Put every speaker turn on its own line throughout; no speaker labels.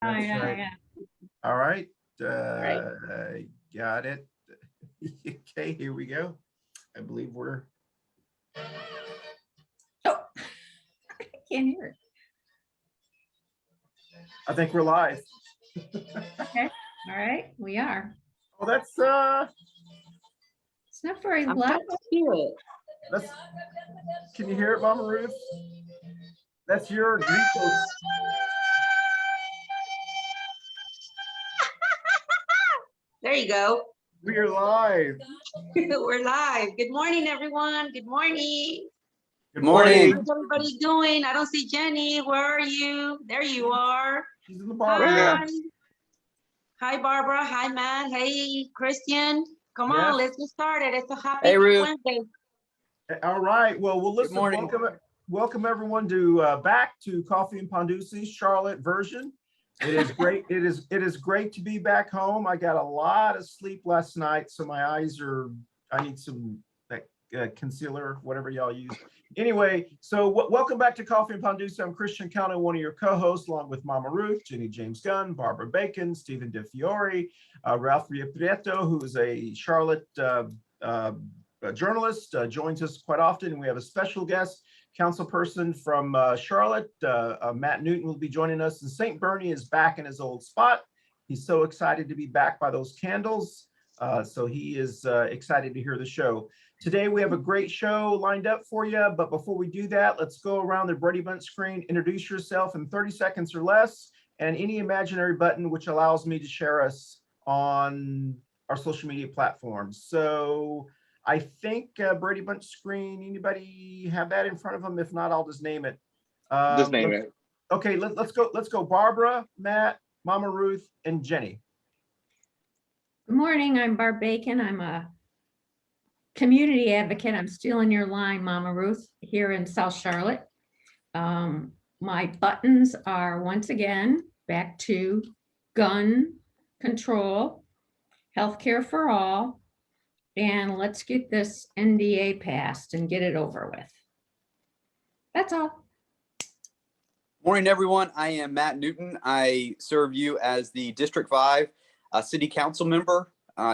That's right. All right. Got it. Okay, here we go. I believe we're.
Oh, I can't hear it.
I think we're live.
Okay. All right, we are.
Oh, that's
It's not very
I'm
loud.
trying to hear it.
that's. Can you hear it, Mama Ruth? That's your Greek.
There you go.
We are live.
We're live. Good morning, everyone. Good morning.
Good
Morning.
How's everybody doing? I don't see Jenny. Where are you? There you are.
She's in the bar.
Hi. Hi, Barbara. Hi, Matt. Hey, Christian. Come on,
Yes.
let's get started. It's a happy
Hey, Ruth.
Wednesday.
All right. Well, listen.
morning.
Welcome everyone to back to Coffee and Pan Dulce's Charlotte version. It is great. It is great to be back home. I got a lot of sleep last night, so my eyes are. I need some concealer, whatever y'all use. Anyway, so welcome back to Coffee and Pan Dulce. I'm Christian County, one of your co-hosts, along with Mama Ruth, Jenny-Jaymes Gunn, Barbara Bacon, Stephen DeFiore, Ralph Prieto, who is a Charlotte journalist, joins us quite often. And we have a special guest, Councilperson from Charlotte, Matt Newton will be joining us. And St. Bernie is back in his old spot. He's so excited to be back by those candles. So he is excited to hear the show. Today we have a great show lined up for you, but before we do that, let's go around the Brady Bunch screen, introduce yourself in 30 seconds or less, and any imaginary button which allows me to share us on our social media platforms. So I think Brady Bunch screen, anybody have that in front of them? If not, I'll just name it.
Just name it.
Okay, let's go Barbara, Matt, Mama Ruth, and Jenny.
Good morning, I'm Barb Bacon. I'm a community advocate. I'm stealing your line, Mama Ruth, here in South Charlotte. My buttons are once again back to gun control, healthcare for all, and let's get this NDA passed and get it over with. That's all.
Morning, everyone. I am Matt Newton. I serve you as the District 5 City Council member,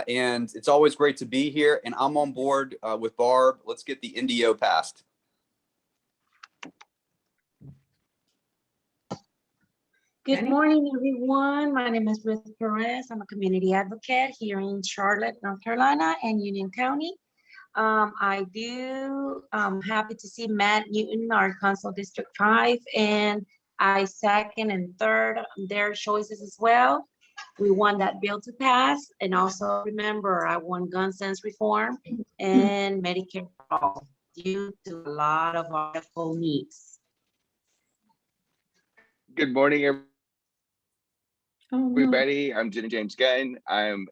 and it's always great to be here. And I'm on board with Barb. Let's get the NDO passed.
Good morning, everyone. My name is Ruth Perez. I'm a community advocate here in Charlotte, North Carolina, and Union County. I'm happy to see Matt Newton, our Council District 5, and I second and third their choices as well. We want that bill to pass, and also remember, I want gun sense reform and Medicare for all due to a lot of our medical needs.
Good morning, everybody.
Oh, no.
I'm Jenny-Jaymes Gunn. I'm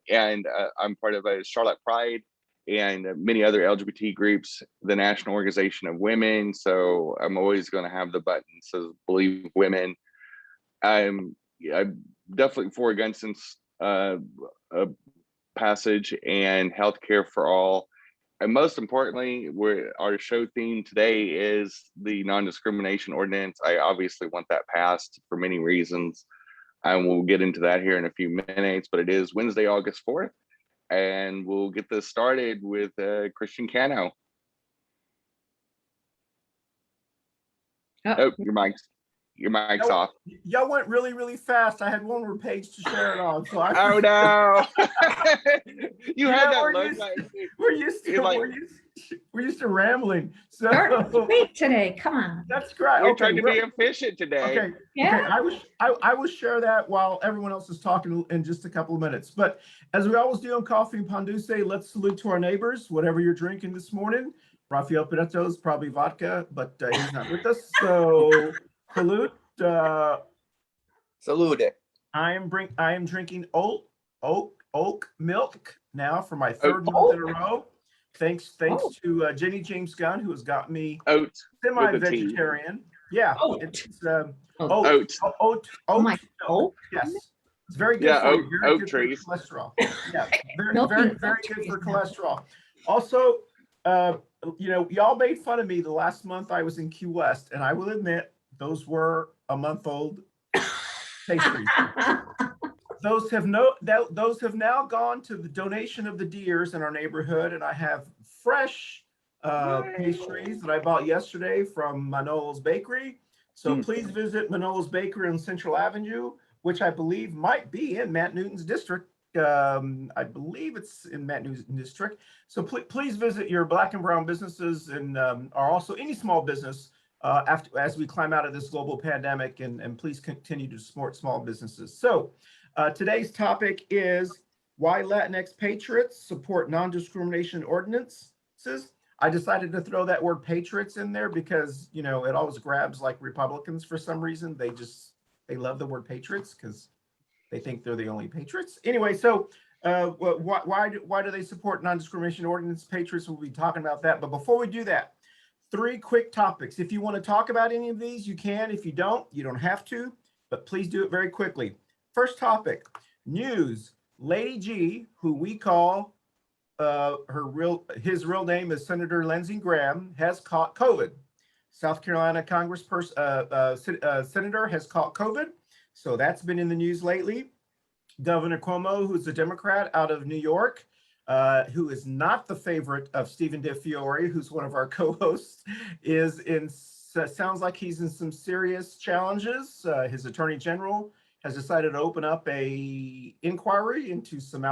part of a Charlotte Pride and many other LGBT groups, the National Organization of Women. So I'm always going to have the button says "Believe Women." I'm definitely for gun sense passage and healthcare for all. And most importantly, our show theme today is the non-discrimination ordinance. I obviously want that passed for many reasons. And we'll get into that here in a few minutes, but it is Wednesday, August 4th. And we'll get this started with Christian Cano. Oh, your mic's off.
Y'all went really fast. I had one more page to share it on. So
Oh no! You had that look like
we're used to rambling. So
Wait today, come on.
that's great.
We're trying to be efficient today.
Okay.
Yeah.
Okay. I will share that while everyone else is talking in just a couple of minutes. But as we always do on Coffee and Pan Dulce, let's salute to our neighbors, whatever you're drinking this morning. Rafael Pineto's probably vodka, but he's not with us. So salute.
Salute.
I am drinking oat milk now for my third month in a row. Thanks to Jenny-Jaymes Gunn, who has got me
Oat
semi-vegetarian. Yeah, it's
oat.
My oat.
Yes, it's very good.
Yeah,
for you. Very
oat
good
trees.
for cholesterol. Yeah, very good for cholesterol. Also, y'all made fun of me the last month I was in Key West, and I will admit those were a month old. pastries. Those have now gone to the donation of the deers in our neighborhood, and I have fresh pastries that I bought yesterday from Manolo's Bakery. So please visit Manolo's Bakery on Central Avenue, which I believe might be in Matt Newton's district. I believe it's in Matt Newton's district. So please visit your Black and brown businesses, and are also any small business as we climb out of this global pandemic, and please continue to support small businesses. So today's topic is why Latinx Patriots support non-discrimination ordinances. I decided to throw that word patriots in there because, you know, it always grabs like Republicans for some reason. They love the word patriots because they think they're the only patriots. Anyway, so why do they support non-discrimination ordinance? Patriots, we'll be talking about that. But before we do that, 3 quick topics. If you want to talk about any of these, you can. If you don't have to, but please do it very quickly. First topic, news. Lady G, who we call his real name is Senator Lindsey Graham, has caught COVID. South Carolina Congressperson Senator has caught COVID, so that's been in the news lately. Governor Cuomo, who's a Democrat out of New York, who is not the favorite of Stephen DeFiore, who's one of our co-hosts, sounds like he's in some serious challenges. His attorney general has decided to open up a inquiry into some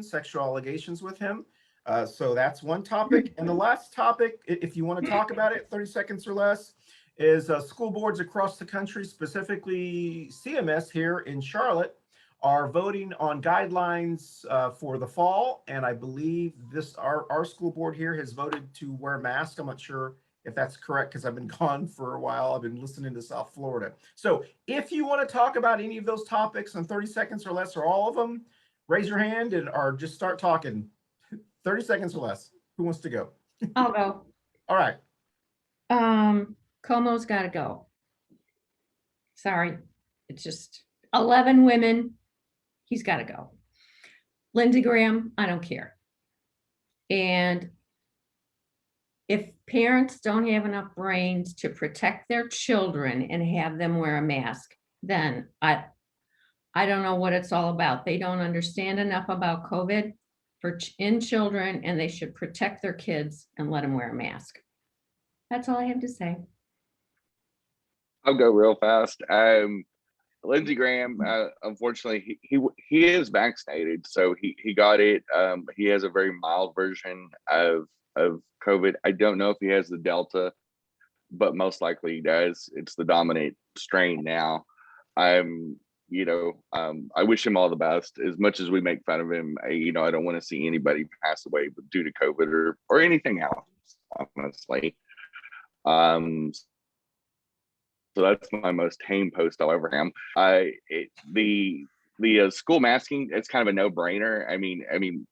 sexual allegations with him. So that's one topic. And the last topic, if you want to talk about it, 30 seconds or less, is school boards across the country, specifically CMS here in Charlotte, are voting on guidelines for the fall. And I believe our school board here has voted to wear masks. I'm not sure if that's correct because I've been gone for a while. I've been listening to South Florida. So if you want to talk about any of those topics in 30 seconds or less, or all of them, raise your hand or just start talking. 30 seconds or less. Who wants to go?
I'll go.
All right.
Como's got to go. Sorry. It's just 11 women. He's got to go. Lindsey Graham, I don't care. And if parents don't have enough brains to protect their children and have them wear a mask, then I don't know what it's all about. They don't understand enough about COVID in children, and they should protect their kids and let them wear a mask. That's all I have to say.
I'll go real fast. Lindsey Graham, unfortunately, he is vaccinated, so he got it. He has a very mild version of COVID. I don't know if he has the Delta, but most likely he does. It's the dominant strain now. I wish him all the best. As much as we make fun of him, I don't want to see anybody pass away due to COVID or anything else, honestly. So that's my most tame post I'll ever have. The school masking, it's kind of a no-brainer. I mean,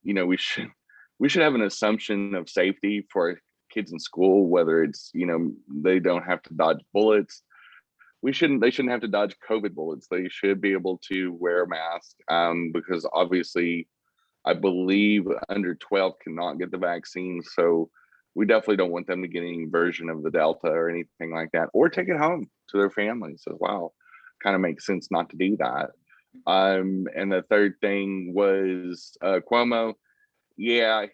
we should have an assumption of safety for kids in school, whether it's, they don't have to dodge bullets. They shouldn't have to dodge COVID bullets. They should be able to wear a mask because obviously I believe under 12 cannot get the vaccine. So we definitely don't want them to get any version of the Delta or anything like that, or take it home to their families as well. Kind of makes sense not to do that. And the third thing was Cuomo. Yeah,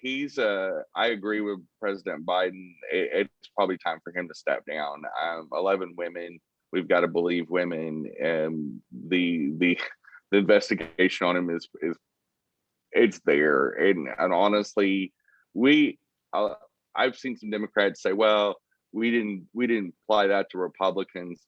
I agree with President Biden. It's probably time for him to step down. 11 women, we've got to believe women. The investigation on him is it's there. And honestly, I've seen some Democrats say, well, we didn't apply that to Republicans.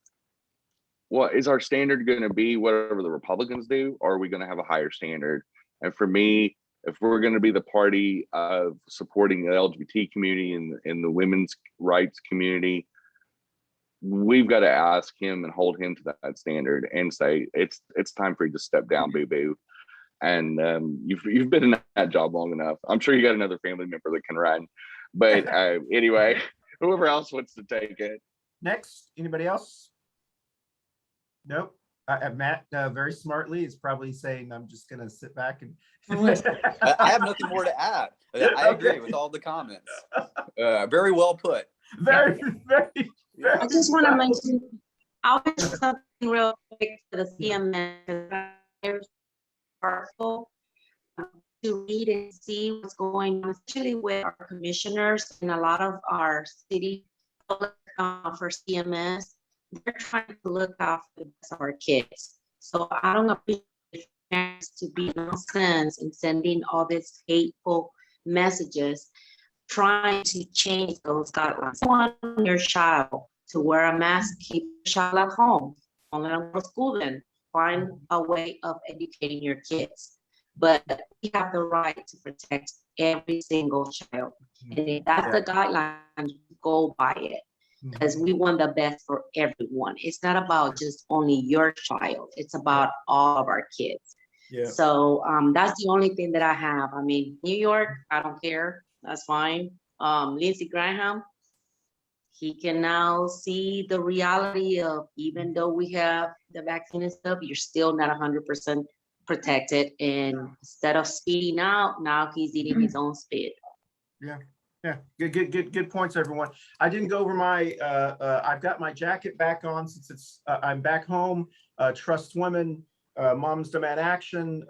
Well, is our standard going to be whatever the Republicans do, or are we going to have a higher standard? And for me, if we're going to be the party of supporting the LGBT community and the women's rights community, we've got to ask him and hold him to that standard and say, it's time for you to step down, boo-boo. And you've been in that job long enough. I'm sure you got another family member that can run. But anyway, whoever else wants to take it.
Next, anybody else? Nope. Matt, very smartly, is probably saying, I'm just going to sit back and
I have nothing more to add. I agree with all the comments. Very well put.
Very.
I just want to mention, I was real quick to the CMS article to read and see what's going on, especially with our commissioners and a lot of our city for CMS. They're trying to look out for the best of our kids. So I don't appreciate parents to be nonsense and sending all these hateful messages, trying to change those guidelines. You want your child to wear a mask, keep your child at home. Don't let them go to school then. Find a way of educating your kids. But we have the right to protect every single child. And if that's the guideline, go by it. Because we want the best for everyone. It's not about just only your child. It's about all of our kids.
Yeah.
So that's the only thing that I have. I mean, New York, I don't care. That's fine. Lindsey Graham, he can now see the reality of, even though we have the vaccine and stuff, you're still not 100% protected. And instead of speeding out, now he's eating his own spit.
Yeah. Yeah, good points, everyone. I didn't go over my, I've got my jacket back on since it's, I'm back home, Trust Women, Moms Demand Action,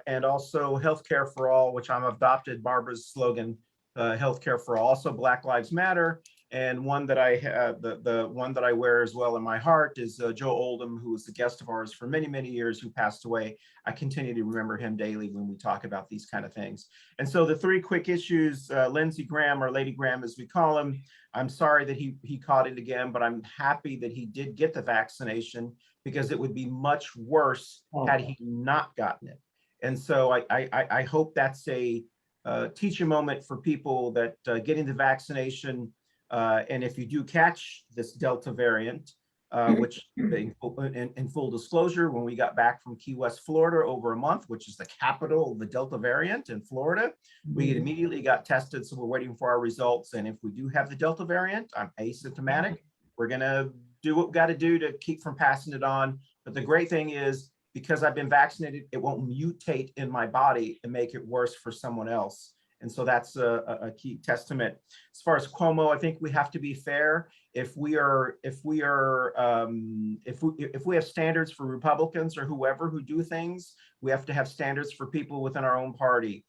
and also Healthcare for All, which I'm adopted Barbara's slogan, Healthcare for All, also Black Lives Matter. And one that I have, the one that I wear as well in my heart is Joe Oldham, who was the guest of ours for many, many years, who passed away. I continue to remember him daily when we talk about these kind of things. And so the three quick issues, Lindsey Graham, or Lady Graham as we call him, I'm sorry that he caught it again, but I'm happy that he did get the vaccination, because it would be much worse had he not gotten it. And so I hope that's a teaching moment for people that getting the vaccination, and if you do catch this Delta variant, which in full disclosure, when we got back from Key West, Florida over a month, which is the capital of the Delta variant in Florida, we immediately got tested. So we're waiting for our results. And if we do have the Delta variant, I'm asymptomatic. We're gonna do what we gotta do to keep from passing it on. But the great thing is, because I've been vaccinated, it won't mutate in my body and make it worse for someone else. And so that's a key testament. As far as Cuomo, I think we have to be fair. If we have standards for Republicans or whoever who do things, we have to have standards for people within our own party.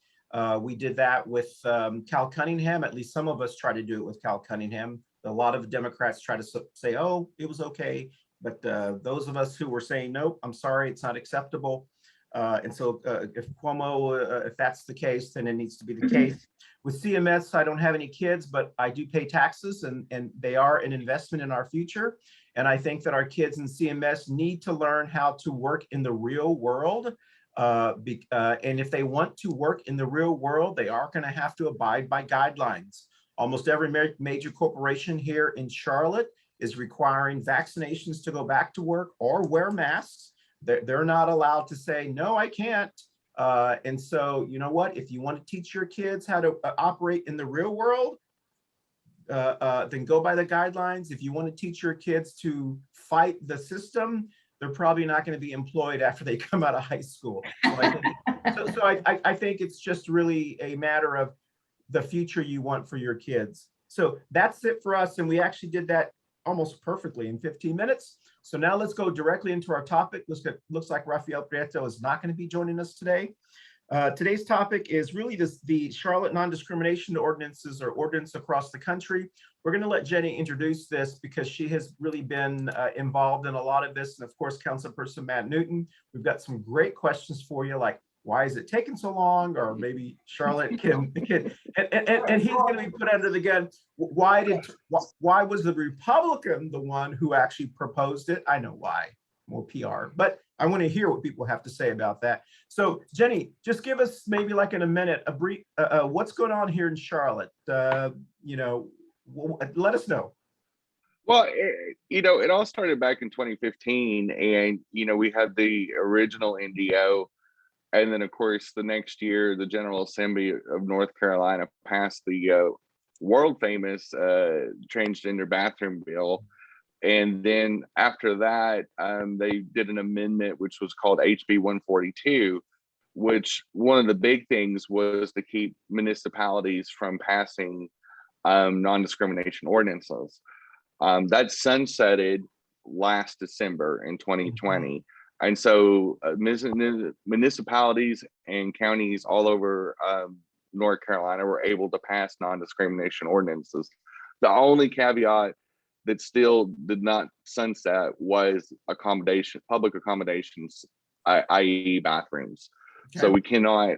We did that with Cal Cunningham. At least some of us try to do it with Cal Cunningham. A lot of Democrats try to say, oh, it was okay. But those of us who were saying, nope, I'm sorry, it's not acceptable. And so if Cuomo, if that's the case, then it needs to be the case. With CMS, I don't have any kids, but I do pay taxes, and they are an investment in our future. And I think that our kids in CMS need to learn how to work in the real world. And if they want to work in the real world, they are going to have to abide by guidelines. Almost every major corporation here in Charlotte is requiring vaccinations to go back to work or wear masks. They're not allowed to say, no, I can't. And so, you know what, if you want to teach your kids how to operate in the real world, then go by the guidelines. If you want to teach your kids to fight the system, they're probably not going to be employed after they come out of high school. So I think it's just really a matter of the future you want for your kids. So that's it for us. And we actually did that almost perfectly in 15 minutes. So now let's go directly into our topic. Looks like Rafael Prieto is not going to be joining us today. Today's topic is really the Charlotte Non-Discrimination Ordinances, or ordinance across the country. We're going to let Jenny introduce this because she has really been involved in a lot of this. And of course, Councilperson Matt Newton, we've got some great questions for you, like, why is it taking so long? Or maybe Charlotte can and he's going to be put under the gun. Why was the Republican the one who actually proposed it? I know why, more PR, but I want to hear what people have to say about that. So Jenny, just give us maybe like in a minute, a brief, what's going on here in Charlotte? You know, let us know.
Well, it all started back in 2015, and, we had the original NDO. And then, of course, the next year, the General Assembly of North Carolina passed the world famous transgender bathroom bill. And then after that, they did an amendment, which was called HB 142, which one of the big things was to keep municipalities from passing non-discrimination ordinances. That sunsetted last December in 2020. And so municipalities and counties all over North Carolina were able to pass non-discrimination ordinances. The only caveat that still did not sunset was public accommodations, i.e. bathrooms.
Okay.
So we cannot,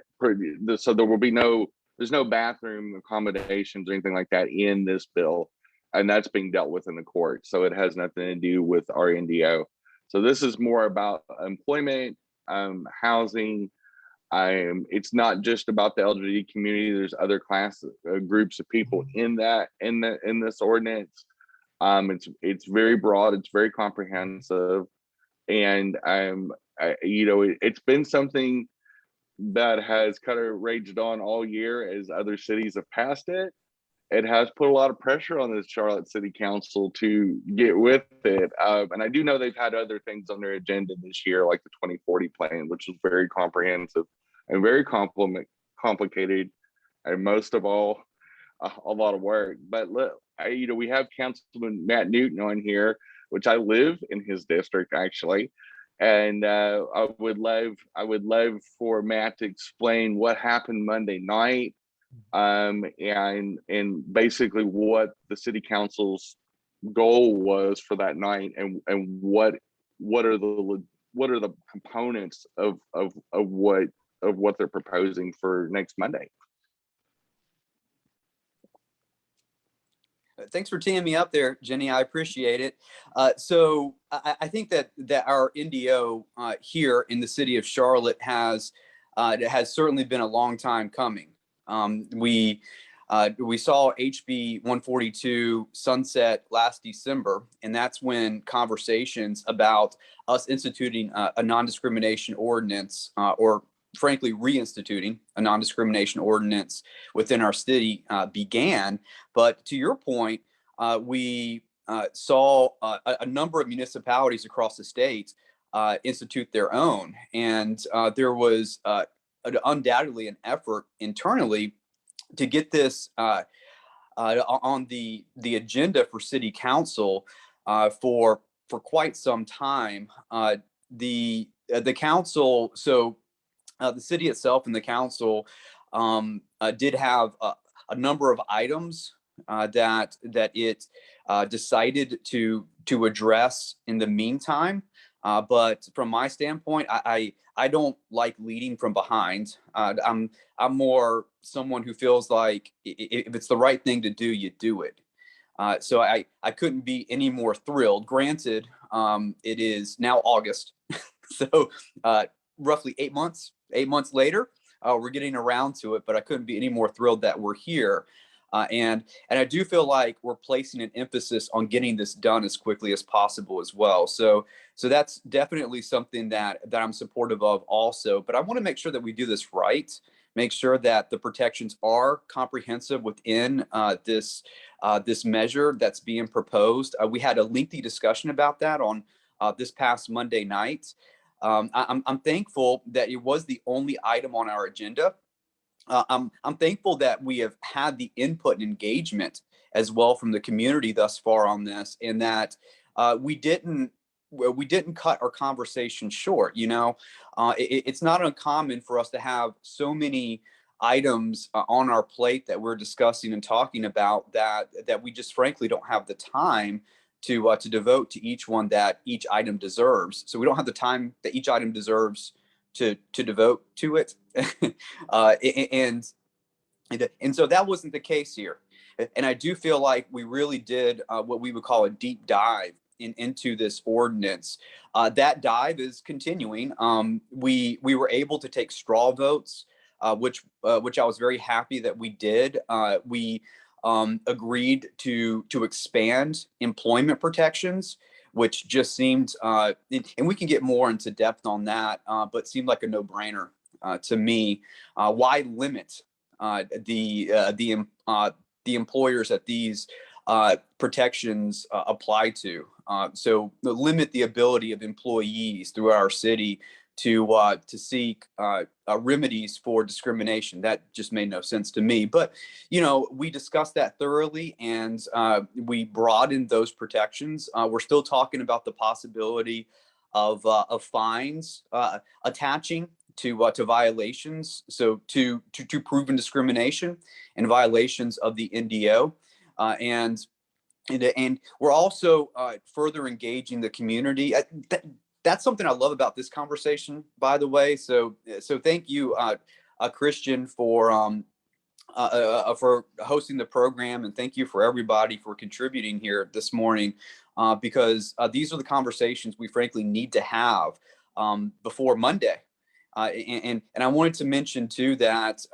so there's no bathroom accommodations or anything like that in this bill. And that's being dealt with in the court. So it has nothing to do with our NDO. So this is more about employment, housing. It's not just about the LGBT community. There's other groups of people in this ordinance. It's very broad. It's very comprehensive, and it's been something that has kind of raged on all year as other cities have passed it. It has put a lot of pressure on the Charlotte City Council to get with it. And I do know they've had other things on their agenda this year, like the 2040 plan, which is very comprehensive and very complicated, and most of all, a lot of work. But look, we have Councilman Matt Newton on here, which I live in his district actually. And I would love for Matt to explain what happened Monday night, and basically what the city council's goal was for that night, and what are the components of what they're proposing for next Monday.
Thanks for teeing me up there, Jenny. I appreciate it. So I think that our NDO here in the city of Charlotte has certainly been a long time coming. We saw HB 142 sunset last December, and that's when conversations about us instituting a non-discrimination ordinance, or frankly reinstituting a non-discrimination ordinance within our city began. But to your point, we saw a number of municipalities across the state institute their own, and there was undoubtedly an effort internally to get this on the agenda for city council for quite some time. The council, so the city itself and the council did have a number of items that it decided to address in the meantime. But from my standpoint, I don't like leading from behind. I'm more someone who feels like if it's the right thing to do, you do it. So I couldn't be any more thrilled. Granted, it is now August, so roughly 8 months later, we're getting around to it. But I couldn't be any more thrilled that we're here. And I do feel like we're placing an emphasis on getting this done as quickly as possible as well. So that's definitely something that I'm supportive of also. But I want to make sure that we do this right, make sure that the protections are comprehensive within this measure that's being proposed. We had a lengthy discussion about that on this past Monday night. I'm thankful that it was the only item on our agenda. I'm thankful that we have had the input and engagement as well from the community thus far on this, and that we didn't cut our conversation short. It's not uncommon for us to have so many items on our plate that we're discussing and talking about that we just frankly don't have the time to devote to each one that each item deserves. So we don't have the time that each item deserves to devote to it. And so that wasn't the case here. And I do feel like we really did what we would call a deep dive into this ordinance. That dive is continuing. We were able to take straw votes, which I was very happy that we did. We agreed to expand employment protections, which just seemed, and we can get more into depth on that, but seemed like a no-brainer to me. Why limit the employers that these protections apply to? So limit the ability of employees throughout our city to seek remedies for discrimination. That just made no sense to me. But we discussed that thoroughly, and we broadened those protections. We're still talking about the possibility of fines attaching to violations, so to proven discrimination and violations of the NDO, and we're also further engaging the community. That's something I love about this conversation, by the way. So thank you, Christian, for hosting the program, and thank you for everybody for contributing here this morning, because these are the conversations we frankly need to have before Monday. And I wanted to mention too that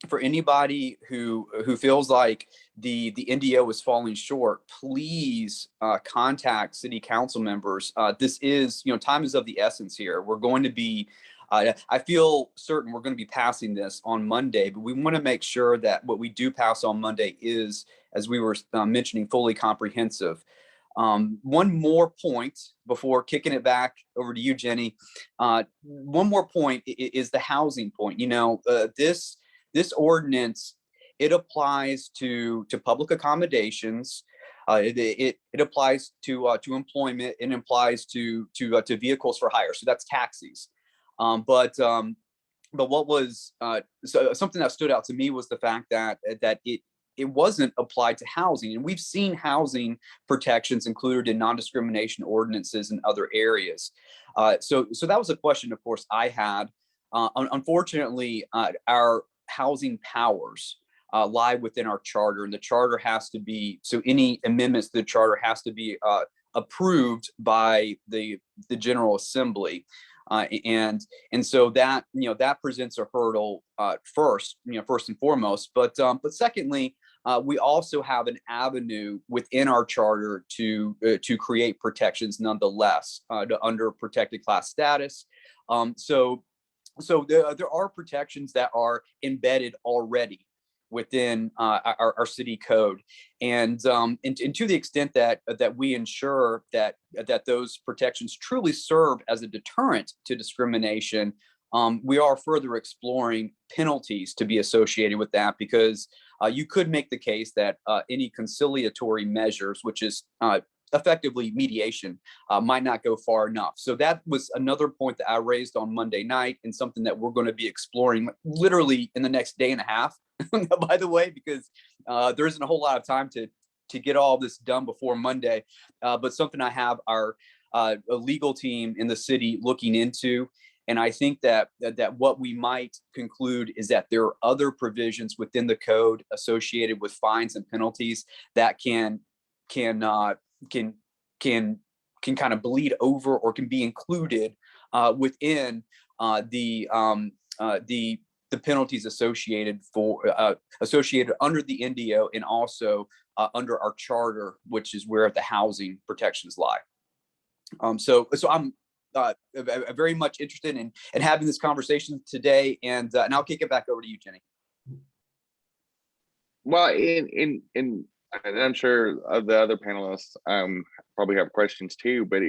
for anybody who feels like the NDO is falling short, please contact city council members. This is, time is of the essence here. We're going to be, I feel certain we're going to be passing this on Monday, but we want to make sure that what we do pass on Monday is, as we were mentioning, fully comprehensive. One more point before kicking it back over to you, Jenny. One more point is the housing point. This ordinance, it applies to public accommodations. It applies to employment, and applies to vehicles for hire. So that's taxis. But what was something that stood out to me was the fact that it wasn't applied to housing, and we've seen housing protections included in non-discrimination ordinances in other areas. So that was a question, of course, I had. Unfortunately, our housing powers lie within our charter, and the charter has to be, so any amendments to the charter has to be approved by the General Assembly. And so that, that presents a hurdle first and foremost. But secondly, we also have an avenue within our charter to create protections nonetheless under protected class status. So there are protections that are embedded already within our city code, and to the extent that we ensure that those protections truly serve as a deterrent to discrimination, we are further exploring penalties to be associated with that, because you could make the case that any conciliatory measures, which is effectively mediation, might not go far enough. So that was another point that I raised on Monday night, and something that we're going to be exploring literally in the next day and a half, by the way, because there isn't a whole lot of time to get all this done before Monday, but something I have our legal team in the city looking into. And I think that what we might conclude is that there are other provisions within the code associated with fines and penalties that can kind of bleed over, or can be included within the penalties associated under the NDO, and also under our charter, which is where the housing protections lie. So I'm very much interested in having this conversation today, and I'll kick it back over to you, Jenny.
Well, and I'm sure the other panelists probably have questions too, but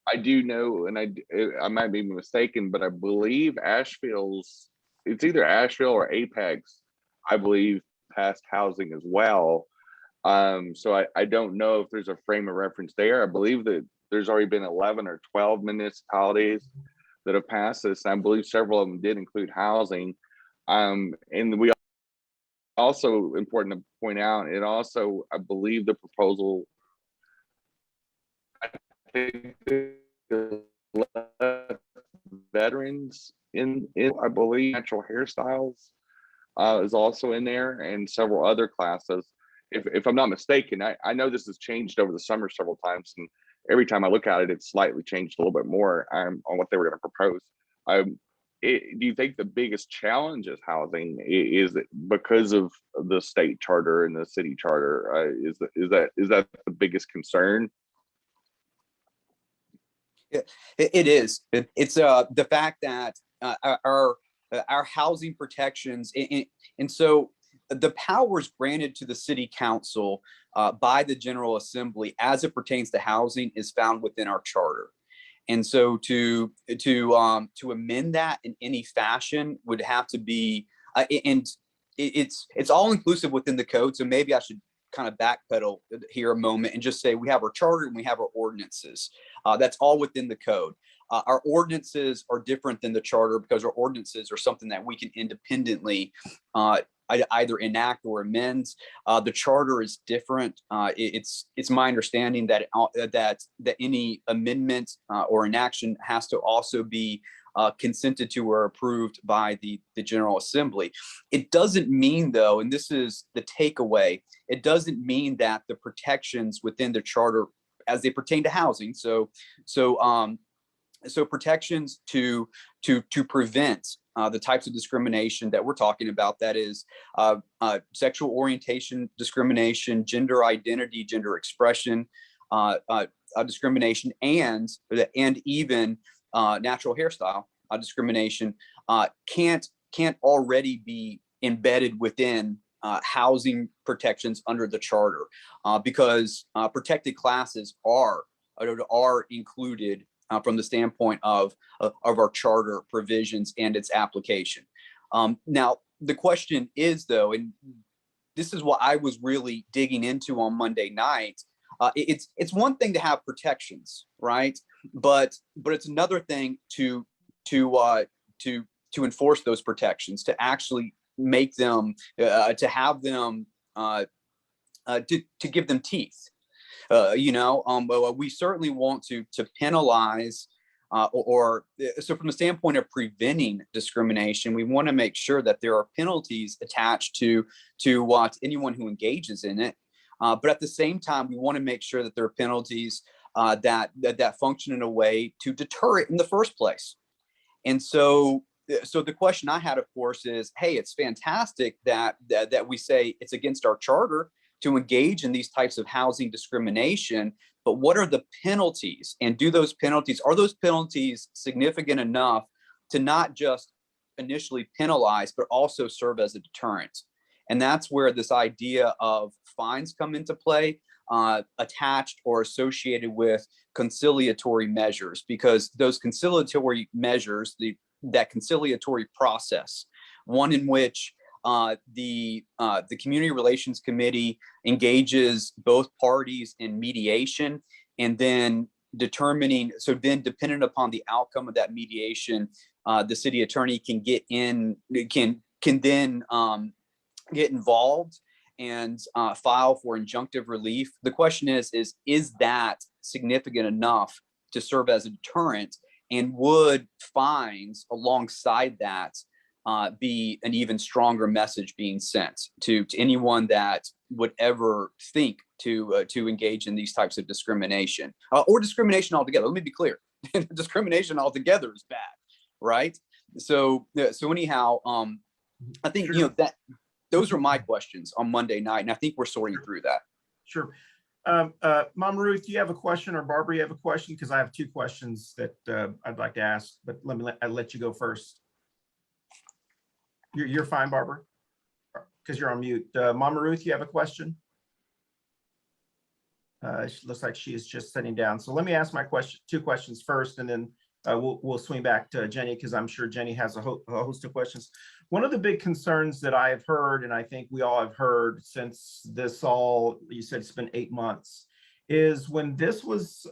I do know, and I might be mistaken, but I believe it's either Asheville or Apex, I believe, passed housing as well. So I don't know if there's a frame of reference there. I believe that there's already been 11 or 12 municipalities that have passed this. I believe several of them did include housing. And we also, important to point out, it also, I believe the proposal, I think, veterans in I believe natural hairstyles is also in there, and several other classes, if I'm not mistaken. I know this has changed over the summer several times, and every time I look at it, it's slightly changed a little bit more on what they were going to propose. Do you think the biggest challenge is housing? Is it because of the state charter and the city charter? Is that the biggest concern?
Yeah, it is. It's the fact that our housing protections, and so the powers granted to the city council by the General Assembly as it pertains to housing is found within our charter. And so to amend that in any fashion would have to be, it's all inclusive within the code. So maybe I should kind of backpedal here a moment and just say we have our charter and we have our ordinances. That's all within the code. Our ordinances are different than the charter because our ordinances are something that we can independently either enact or amend. The charter is different. It's my understanding that that any amendment or enaction has to also be consented to or approved by the General Assembly. It doesn't mean, though, and this is the takeaway, it doesn't mean that the protections within the charter as they pertain to housing, so protections to prevent the types of discrimination that we're talking about, that is sexual orientation discrimination, gender identity, gender expression discrimination, and even natural hairstyle discrimination can't already be embedded within housing protections under the charter, because protected classes are included from the standpoint of our charter provisions and its application. Now, the question is, though, and this is what I was really digging into on Monday night, it's one thing to have protections, right? But it's another thing to enforce those protections, to actually make them, to have them, to give them teeth. We certainly want to penalize, so from the standpoint of preventing discrimination, we want to make sure that there are penalties attached to anyone who engages in it. But at the same time, we want to make sure that there are penalties that function in a way to deter it in the first place. And so the question I had, of course, is, hey, it's fantastic that we say it's against our charter to engage in these types of housing discrimination, but what are the penalties? And are those penalties significant enough to not just initially penalize, but also serve as a deterrent? And that's where this idea of fines come into play, attached or associated with conciliatory measures, because those conciliatory measures, that conciliatory process, one in which the Community Relations Committee engages both parties in mediation, and then dependent upon the outcome of that mediation, the city attorney can then get involved and file for injunctive relief. The question is that significant enough to serve as a deterrent, and would fines alongside that be an even stronger message being sent to anyone that would ever think to engage in these types of discrimination, or discrimination altogether? Let me be clear. Discrimination altogether is bad, right? So anyhow, I think that those are my questions on Monday night, and I think we're sorting through that.
Sure. Mama Ruth, do you have a question, or Barbara, you have a question? Because I have two questions that I'd like to ask, but I'll let you go first. You're fine, Barbara, because you're on mute. Mama Ruth, you have a question? She looks like she is just sitting down. So let me ask my two questions first, and then we'll swing back to Jenny, because I'm sure Jenny has a host of questions. One of the big concerns that I have heard, and I think we all have heard since this all, you said it's been 8 months, is when this was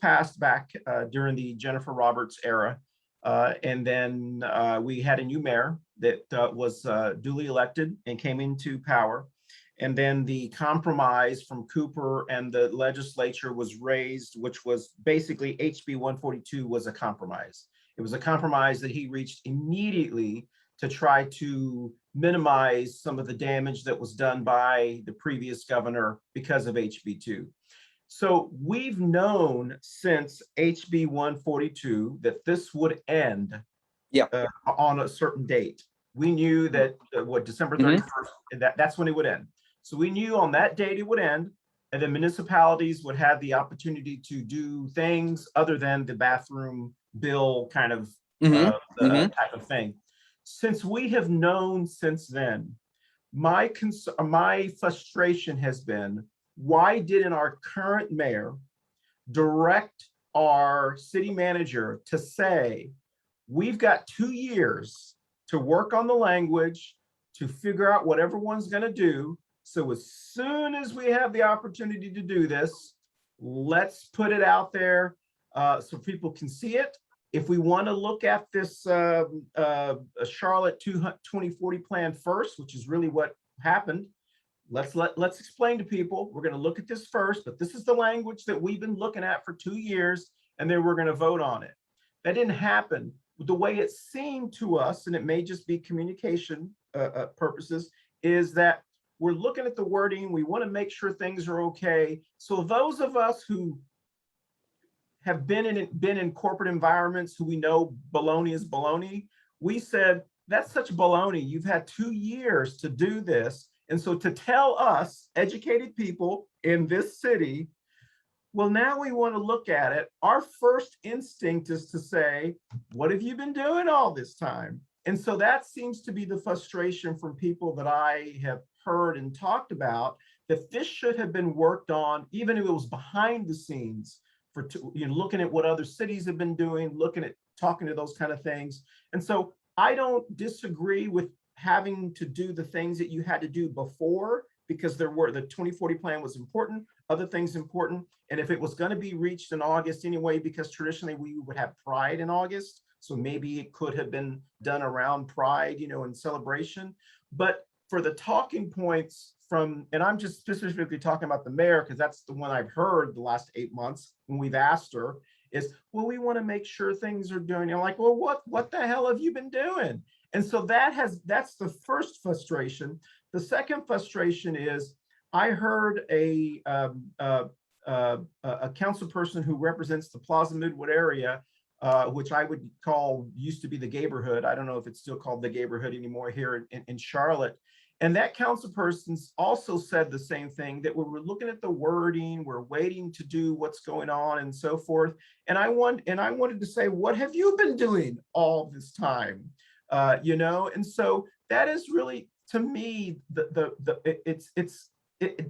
passed back during the Jennifer Roberts era, and then we had a new mayor that was duly elected and came into power. And then the compromise from Cooper and the legislature was raised, which was basically HB 142 was a compromise. It was a compromise that he reached immediately to try to minimize some of the damage that was done by the previous governor because of HB 2. So we've known since HB 142 that this would end on a certain date. We knew that December 31st, that's when it would end. So we knew on that date it would end, and the municipalities would have the opportunity to do things other than the bathroom bill kind of type of thing. Since we have known since then, my frustration has been, why didn't our current mayor direct our city manager to say, we've got 2 years to work on the language, to figure out what everyone's going to do. So as soon as we have the opportunity to do this, let's put it out there so people can see it. If we want to look at this Charlotte 2040 plan first, which is really what happened, let's explain to people, we're going to look at this first, but this is the language that we've been looking at for 2 years, and then we're going to vote on it. That didn't happen. The way it seemed to us, and it may just be communication purposes, is that we're looking at the wording. We want to make sure things are okay. So those of us who have been in corporate environments, who we know baloney is baloney, we said, that's such baloney. You've had 2 years to do this. And so to tell us, educated people in this city, well, now we want to look at it. Our first instinct is to say, what have you been doing all this time? And so that seems to be the frustration from people that I have heard and talked about, that this should have been worked on, even if it was behind the scenes, for looking at what other cities have been doing, looking at talking to those kind of things. And so I don't disagree with having to do the things that you had to do before, because the 2040 plan was important, other things important. And if it was going to be reached in August anyway, because traditionally we would have Pride in August, so maybe it could have been done around Pride, in celebration. But for the talking points from, and I'm just specifically talking about the mayor, because that's the one I've heard the last 8 months when we've asked her, is, well, we want to make sure things are doing. I'm like, well, what the hell have you been doing? And so that's the first frustration. The second frustration is, I heard a councilperson who represents the Plaza Midwood area, which I would call, used to be the Gayborhood. I don't know if it's still called the Gayborhood anymore here in Charlotte. And that councilperson also said the same thing, that we're looking at the wording, we're waiting to do what's going on and so forth. And I wanted to say, what have you been doing all this time? And so that is really, to me,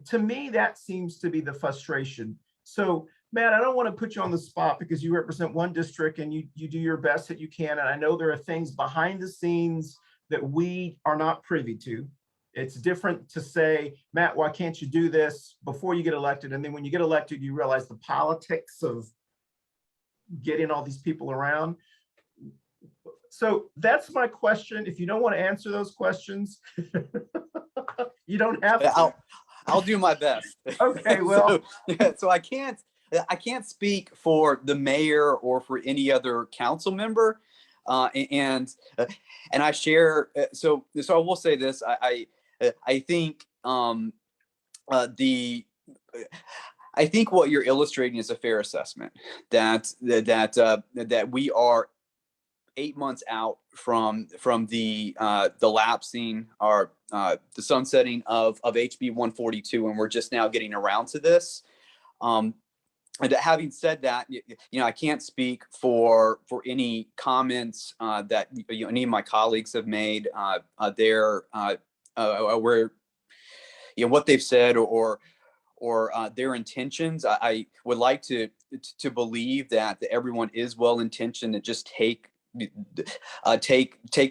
to me, that seems to be the frustration. So Matt, I don't want to put you on the spot, because you represent one district and you do your best that you can. And I know there are things behind the scenes that we are not privy to. It's different to say, Matt, why can't you do this before you get elected? And then when you get elected, you realize the politics of getting all these people around. So that's my question. If you don't want to answer those questions, you don't have to.
I'll do my best.
Okay, well.
So I can't speak for the mayor or for any other council member. And I share, so I will say this, I think I think what you're illustrating is a fair assessment, that we are 8 months out from the lapsing or the sunsetting of HB 142, and we're just now getting around to this. And having said that, I can't speak for any comments that any of my colleagues have made where what they've said or their intentions. I would like to believe that everyone is well intentioned, and just take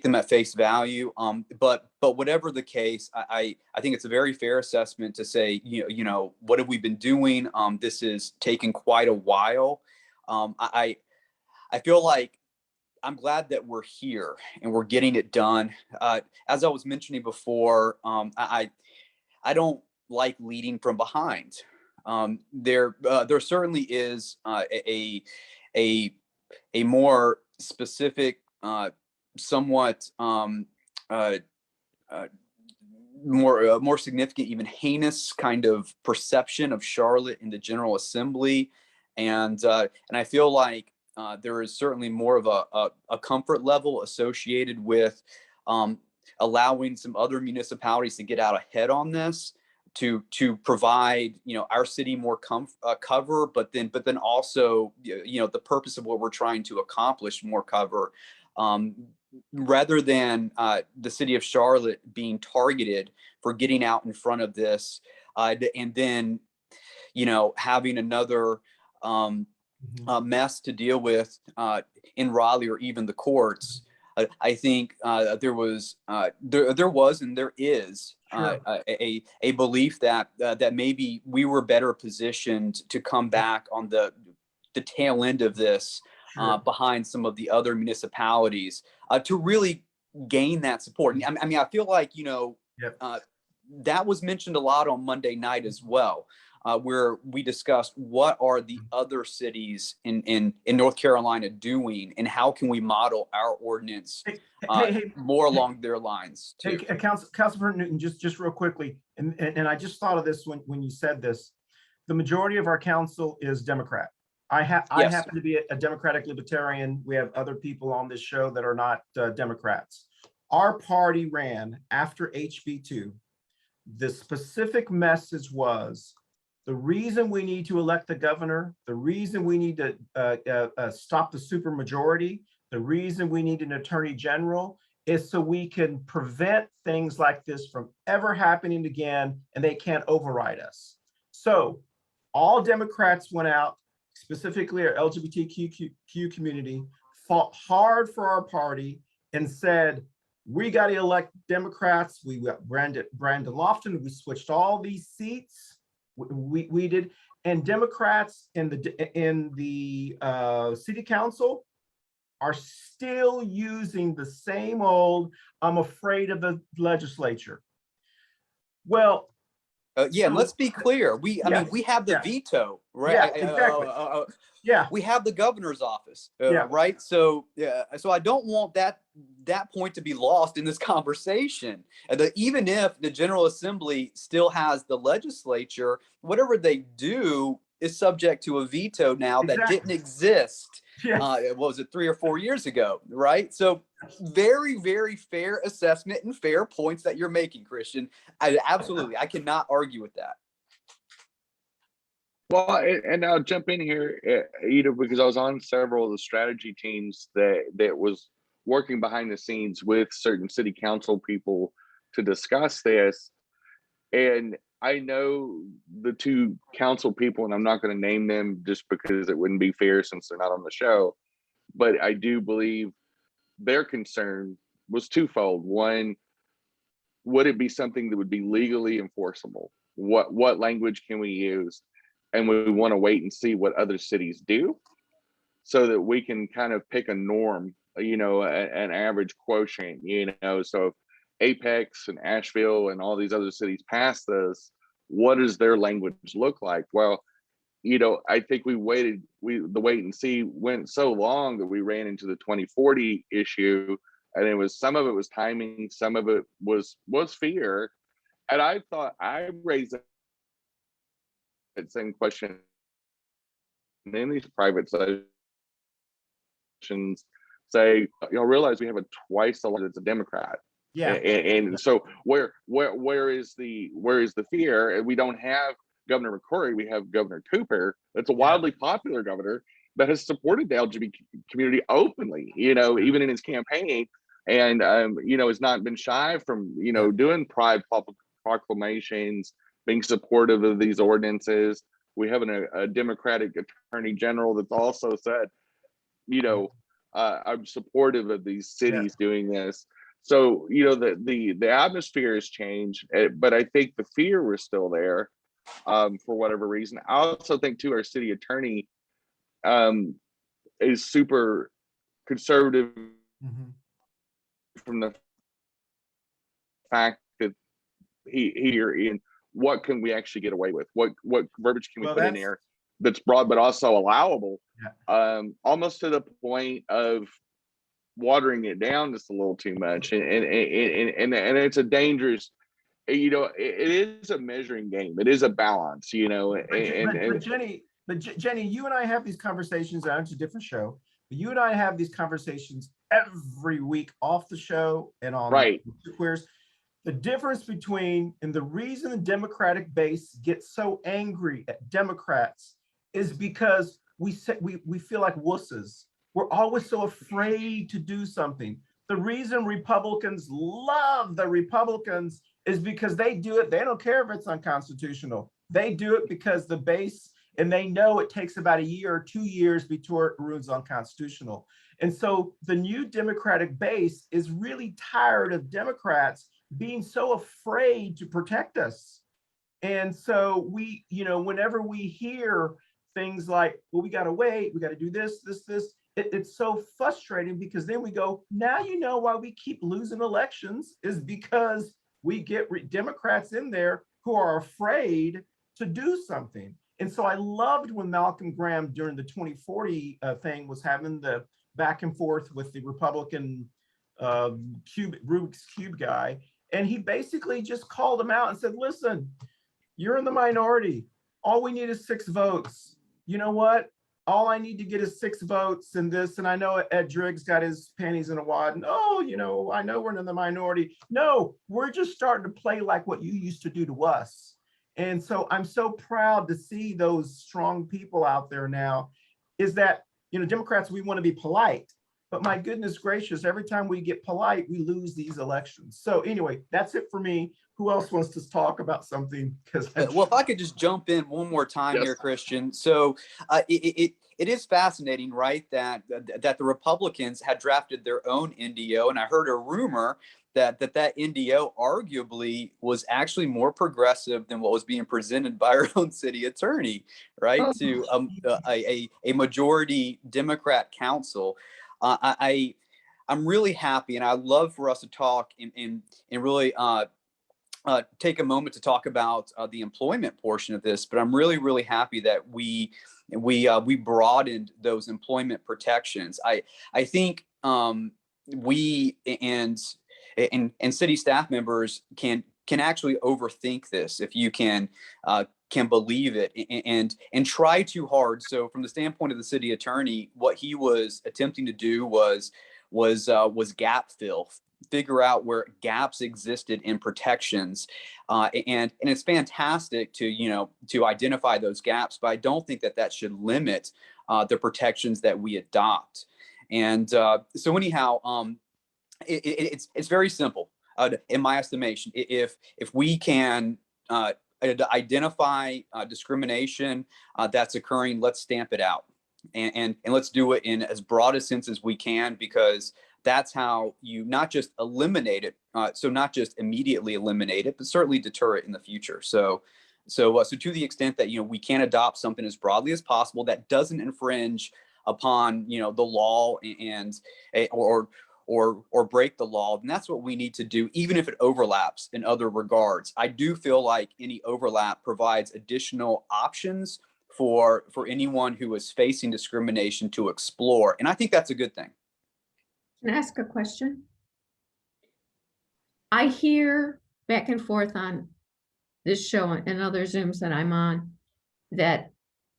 them at face value. But whatever the case, I think it's a very fair assessment to say, what have we been doing? This is taking quite a while. I feel like I'm glad that we're here and we're getting it done. As I was mentioning before, I don't like leading from behind. There certainly is a more specific, somewhat more significant, even heinous kind of perception of Charlotte in the General Assembly, and I feel like there is certainly more of a comfort level associated with allowing some other municipalities to get out ahead on this, to provide our city more cover, but then also the purpose of what we're trying to accomplish more cover, rather than the city of Charlotte being targeted for getting out in front of this, and then having another mess to deal with in Raleigh or even the courts. I think there was and there is
Sure.
a belief that that maybe we were better positioned to come back on the tail end of this
Sure.
behind some of the other municipalities to really gain that support. And I mean, I feel like,
Yep.
that was mentioned a lot on Monday night as well, where we discussed what are the other cities in North Carolina doing and how can we model our ordinance more along their lines too.
Hey, Councilperson Newton, just real quickly, and I just thought of this when you said this. The majority of our council is Democrat. I happen to be a Democratic Libertarian. We have other people on this show that are not Democrats. Our party ran after HB2. The specific message was the reason we need to elect the governor, the reason we need to stop the supermajority, the reason we need an attorney general is so we can prevent things like this from ever happening again, and they can't override us. So all Democrats went out, specifically our LGBTQ community, fought hard for our party and said, we got to elect Democrats. We got Brandon Lofton. We switched all these seats. We did, and Democrats in the city council are still using the same old, I'm afraid of the legislature. Well,
yeah, and let's be clear. I mean, we have the veto, right?
Yeah, exactly. Yeah,
we have the governor's office,
yeah.
right? So, so I don't want that point to be lost in this conversation. Even if the General Assembly still has the legislature, whatever they do is subject to a veto now that didn't exist.
Yes.
What was it, 3 or 4 years ago, right? So very, very fair assessment and fair points that you're making, Christian. Absolutely, I cannot argue with that.
Well, and I'll jump in here, because I was on several of the strategy teams that was working behind the scenes with certain city council people to discuss this. And I know the two council people, and I'm not going to name them just because it wouldn't be fair since they're not on the show, but I do believe their concern was twofold. One, would it be something that would be legally enforceable? What language can we use? And we want to wait and see what other cities do so that we can kind of pick a norm, an average quotient, so if Apex and Asheville and all these other cities pass this, what does their language look like? Well, I think the wait and see went so long that we ran into the 2040 issue, and some of it was timing, some of it was fear. And I thought I raised that same question in these private sessions, say, realize we have twice the largest Democrat.
Yeah.
And so where is the fear? And we don't have Governor McCrory, we have Governor Cooper. That's a wildly popular governor that has supported the LGBT community openly, even in his campaign, and has not been shy from doing pride proclamations, being supportive of these ordinances. We have a Democratic Attorney General that's also said, I'm supportive of these cities doing this. So, the atmosphere has changed, but I think the fear was still there for whatever reason. I also think, too, our city attorney is super conservative from the fact that in what can we actually get away with? What verbiage can we put in here that's broad but also allowable? Almost to the point of watering it down just a little too much, and it's a dangerous. It is a measuring game. It is a balance.
But Jenny, you and I have these conversations. It's a different show, but you and I have these conversations every week off the show and on Queers. The difference between, and the reason the Democratic base gets so angry at Democrats is because we feel like wusses. We're always so afraid to do something. The reason Republicans love the Republicans is because they do it. They don't care if it's unconstitutional. They do it because the base And they know it takes about a year or 2 years before it runs unconstitutional. And so the new Democratic base is really tired of Democrats being so afraid to protect us. And so we, whenever we hear things like, well, we got to wait, we got to do this, it's so frustrating, because then we go, now you know why we keep losing elections, is because we get Democrats in there who are afraid to do something. And so I loved when Malcolm Graham during the 2040 thing was having the back and forth with the Republican Rubik's Cube guy. And he basically just called him out and said, listen, you're in the minority. All we need is 6 votes. You know what? All I need to get is 6 votes and this. And I know Ed Driggs got his panties in a wad. And, oh, I know we're in the minority. No, we're just starting to play like what you used to do to us. And so I'm so proud to see those strong people out there now, is that, Democrats, we want to be polite. But my goodness gracious, every time we get polite, we lose these elections. So anyway, that's it for me. Who else wants to talk about something?
Well, if I could just jump in one more time here, Christian. So it is fascinating, right, that the Republicans had drafted their own NDO, and I heard a rumor that NDO arguably was actually more progressive than what was being presented by our own city attorney, right, to a majority Democrat council. I'm really happy, and I'd love for us to talk and really take a moment to talk about the employment portion of this. But I'm really, really happy that we broadened those employment protections. I think we and city staff members can actually overthink this if you can believe it and try too hard. So from the standpoint of the city attorney, what he was attempting to do was gap fill, figure out where gaps existed in protections, and it's fantastic to identify those gaps, but I don't think that should limit the protections that we adopt. And so anyhow, it's very simple in my estimation. If we can identify discrimination that's occurring, let's stamp it out, and let's do it in as broad a sense as we can, because that's how you not just eliminate it, so not just immediately eliminate it, but certainly deter it in the future. So to the extent that we can adopt something as broadly as possible that doesn't infringe upon the law and or break the law, then that's what we need to do, even if it overlaps in other regards. I do feel like any overlap provides additional options for anyone who is facing discrimination to explore, and I think that's a good thing.
Can I ask a question? I hear back and forth on this show and other Zooms that I'm on, that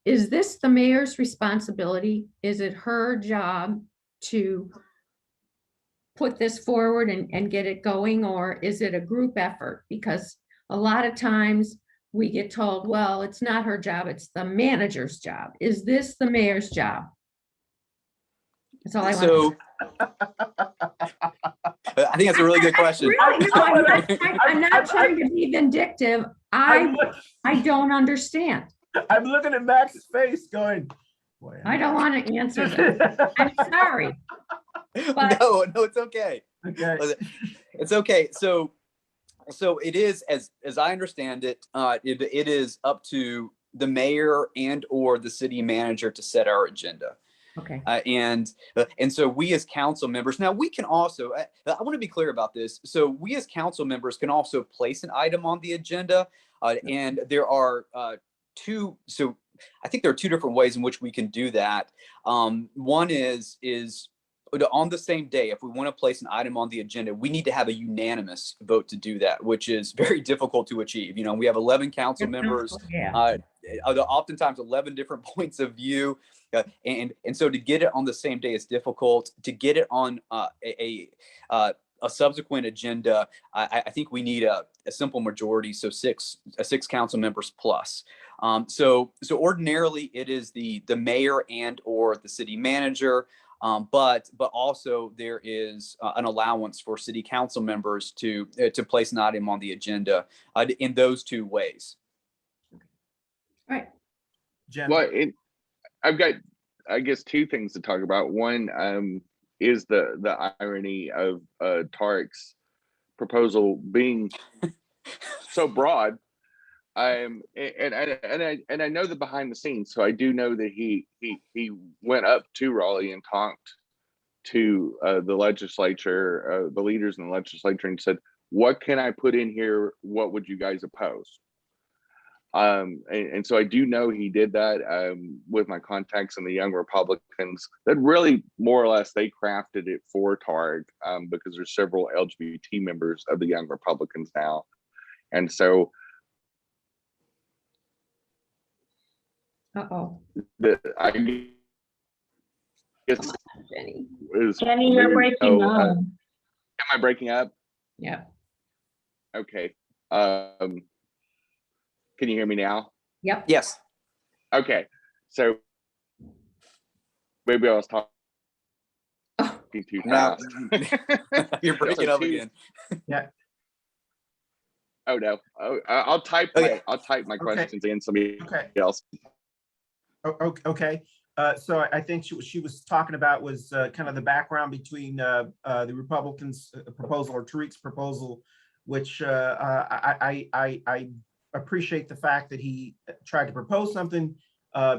is this the mayor's responsibility? Is it her job to put this forward and get it going, or is it a group effort? Because a lot of times we get told, well, it's not her job, it's the manager's job. Is this the mayor's job? That's all I want to say.
I think that's a really good question.
Really, no, I'm not trying to be vindictive. I don't understand.
I'm looking at Max's face going, boy,
I don't want to answer that. I'm sorry. But
No, it's okay.
Okay.
It's okay. So it is, as I understand it, it is up to the mayor and or the city manager to set our agenda.
okay.
And so we as council members, now we can also, I want to be clear about this. So we as council members can also place an item on the agenda, and there are two. So I think there are 2 different ways in which we can do that. One is on the same day, if we want to place an item on the agenda, we need to have a unanimous vote to do that, which is very difficult to achieve. We have 11 council members,
Yeah.
oftentimes 11 different points of view. And so to get it on the same day is difficult. To get it on a subsequent agenda, I think we need a simple majority, so 6 council members plus. So ordinarily it is the mayor and or the city manager. But also there is an allowance for city council members to place an item on the agenda in those 2 ways.
Right.
Jen?
Well, I've got, I guess, two things to talk about. One is the irony of Tarek's proposal being so broad. And I know the behind the scenes, so I do know that he went up to Raleigh and talked to the legislature, the leaders in the legislature, and said, "What can I put in here? What would you guys oppose?" And so I do know he did that with my contacts in the Young Republicans. That really, more or less, they crafted it for Tarek because there's several LGBT members of the Young Republicans now, and so.
Uh-oh.
I guess
Come on, Jenny.
is
Jenny, you're breaking up.
am I breaking up?
Yeah.
Okay. Can you hear me now?
Yep.
Yes.
Okay. So maybe I was talking
Oh.
too
Now
fast.
you're breaking up
two-
again.
Yeah.
Oh no. Oh, I'll type
Okay.
my questions in. Somebody
Okay.
else.
Okay. So I think she was talking about was kind of the background between the Republicans' proposal or Tarek's proposal, which I appreciate the fact that he tried to propose something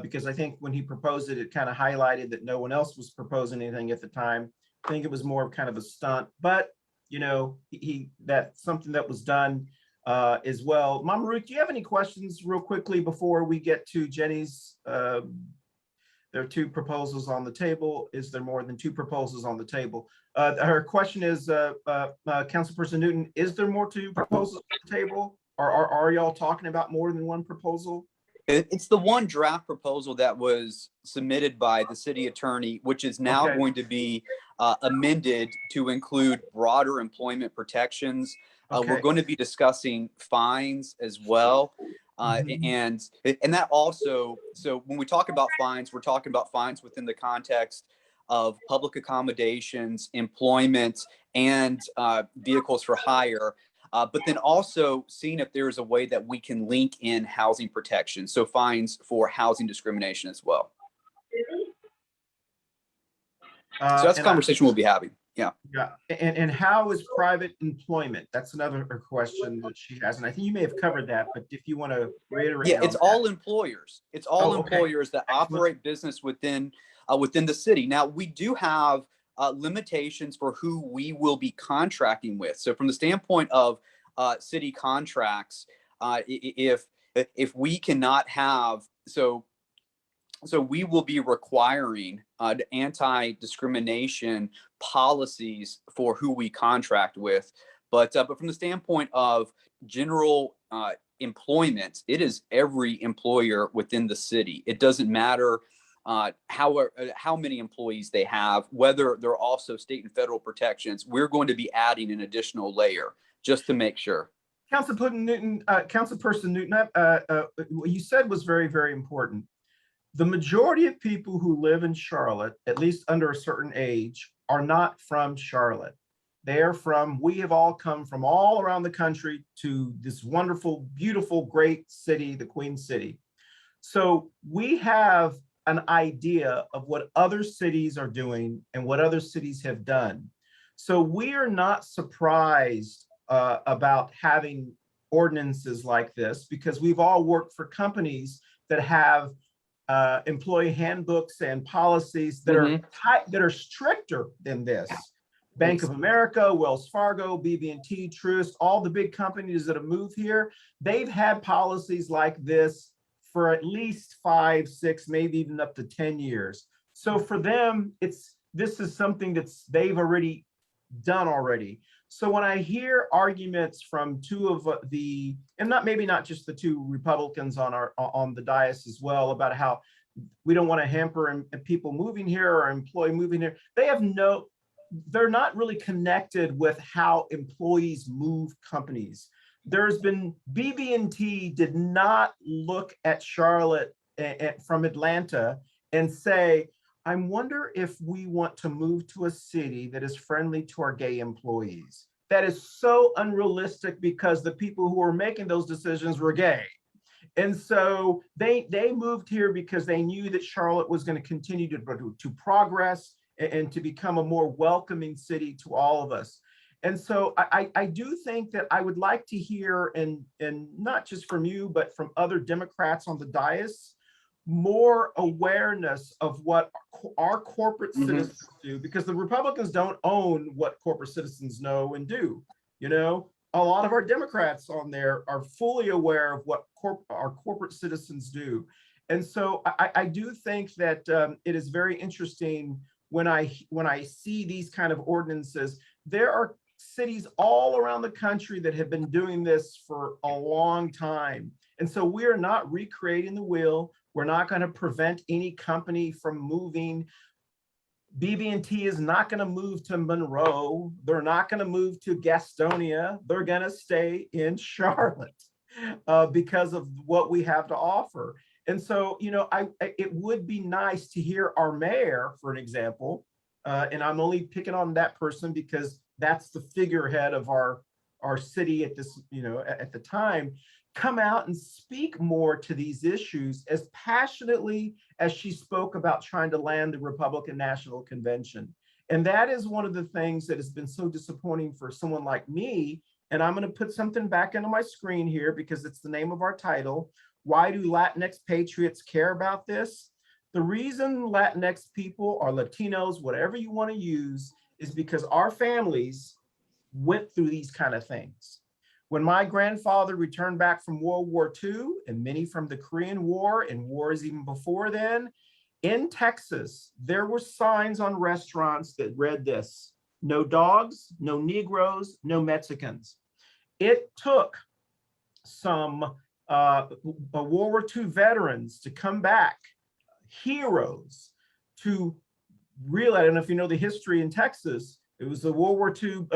because I think when he proposed it, it kind of highlighted that no one else was proposing anything at the time. I think it was more of kind of a stunt, but you know, that's something that was done as well. Mama Ruth, do you have any questions real quickly before we get to Jenny's? There are two proposals on the table. Is there more than two proposals on the table? Her question is, Councilperson Newton, is there more two proposals on the table? Or are y'all talking about more than one proposal?
It's the one draft proposal that was submitted by the city attorney, which is now
Okay.
going to be amended to include broader employment protections. We're
Okay.
going to be discussing fines as well. And that also, so when we talk about fines, we're talking about fines within the context of public accommodations, employment, and vehicles for hire. But then also seeing if there is a way that we can link in housing protection. So fines for housing discrimination as well. So that's a conversation we'll be having. Yeah.
Yeah. And how is private employment? That's another question that she has. And I think you may have covered that, but if you want to reiterate.
Yeah, it's
on
all
that.
employers. It's all
Oh, okay.
employers that
Excellent.
operate business within the city. Now, we do have limitations for who we will be contracting with. So from the standpoint of city contracts, if we cannot have, so we will be requiring anti-discrimination policies for who we contract with. But from the standpoint of general employment, it is every employer within the city. It doesn't matter how many employees they have, whether they're also state and federal protections. We're going to be adding an additional layer just to make sure.
Councilperson Newton, what you said was very, very important. The majority of people who live in Charlotte, at least under a certain age, are not from Charlotte. They're from, we have all come from all around the country to this wonderful, beautiful, great city, the Queen City. So we have an idea of what other cities are doing and what other cities have done. So we are not surprised about having ordinances like this because we've all worked for companies that have employee handbooks and policies that are that are stricter than this. Bank of America, Wells Fargo, BB&T, Truist, all the big companies that have moved here, they've had policies like this for at least 5, 6, maybe even up to 10 years. So for them, this is something they've already done already. So when I hear arguments from two of the, and maybe not just the two Republicans on the dais as well, about how we don't want to hamper people moving here or employee moving here, they're not really connected with how employees move companies. There's been, BB&T did not look at Charlotte from Atlanta and say, I wonder if we want to move to a city that is friendly to our gay employees. That is so unrealistic because the people who were making those decisions were gay. And so they moved here because they knew that Charlotte was going to continue to progress and to become a more welcoming city to all of us. And so I do think that I would like to hear, and not just from you, but from other Democrats on the dais, more awareness of what our corporate citizens do, because the Republicans don't own what corporate citizens know and do. You know, a lot of our Democrats on there are fully aware of what our corporate citizens do. And so I do think that it is very interesting when I see these kind of ordinances. There are cities all around the country that have been doing this for a long time. And so we are not recreating the wheel. We're not going to prevent any company from moving. BB&T is not going to move to Monroe. They're not going to move to Gastonia. They're going to stay in Charlotte because of what we have to offer. And so, you know, it would be nice to hear our mayor, for an example, and I'm only picking on that person because that's the figurehead of our city at this, you know, at the time, come out and speak more to these issues as passionately as she spoke about trying to land the Republican National Convention. And that is one of the things that has been so disappointing for someone like me. And I'm going to put something back into my screen here because it's the name of our title. Why do Latinx Patriots care about this? The reason Latinx people or Latinos, whatever you want to use, is because our families went through these kind of things. When my grandfather returned back from World War II, and many from the Korean War and wars even before then, in Texas, there were signs on restaurants that read this: no dogs, no Negroes, no Mexicans. It took some World War II veterans to come back, heroes, to realize. I don't know if you know the history in Texas. It was a World War II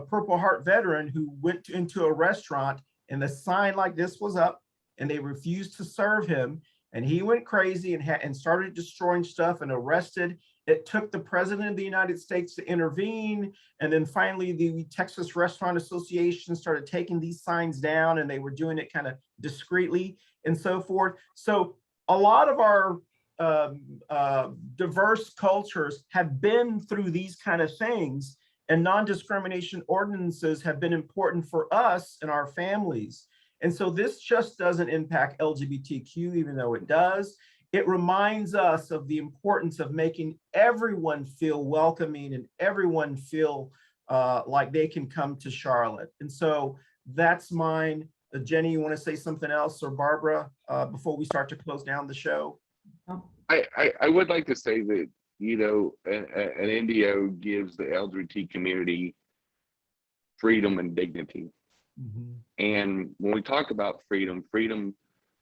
Purple Heart veteran who went into a restaurant and the sign like this was up and they refused to serve him. And he went crazy and started destroying stuff and arrested. It took the president of the United States to intervene. And then finally, the Texas Restaurant Association started taking these signs down, and they were doing it kind of discreetly and so forth. So a lot of our diverse cultures have been through these kind of things, and non-discrimination ordinances have been important for us and our families. And so this just doesn't impact LGBTQ, even though it does. It reminds us of the importance of making everyone feel welcoming and everyone feel like they can come to Charlotte. And so that's mine. Jenny, you want to say something else, or Barbara, before we start to close down the show?
I would like to say that, you know, an NDO gives the LGBT community freedom and dignity.
Mm-hmm.
And when we talk about freedom